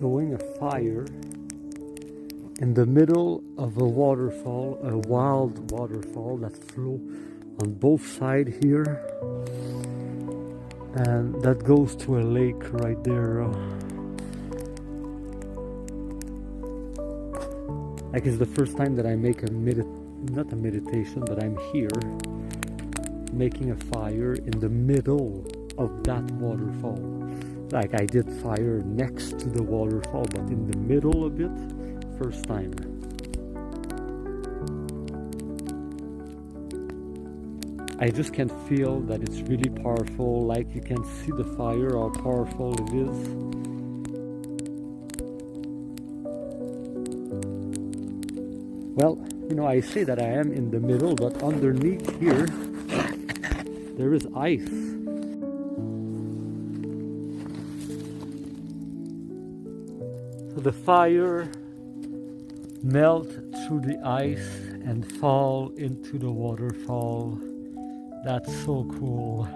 doing a fire in the middle of a waterfall, a wild waterfall that flows on both sides here, and that goes to a lake right there. Like, it's the first time that I make not a meditation, but I'm here making a fire in the middle of that waterfall. Like, I did fire next to the waterfall, but in the middle of it, first time. I just can feel that it's really powerful. Like, you can see the fire, how powerful it is. Well, you know, I say that I am in the middle, but underneath here, there is ice. So the fire melt through the ice and fall into the waterfall. That's so cool.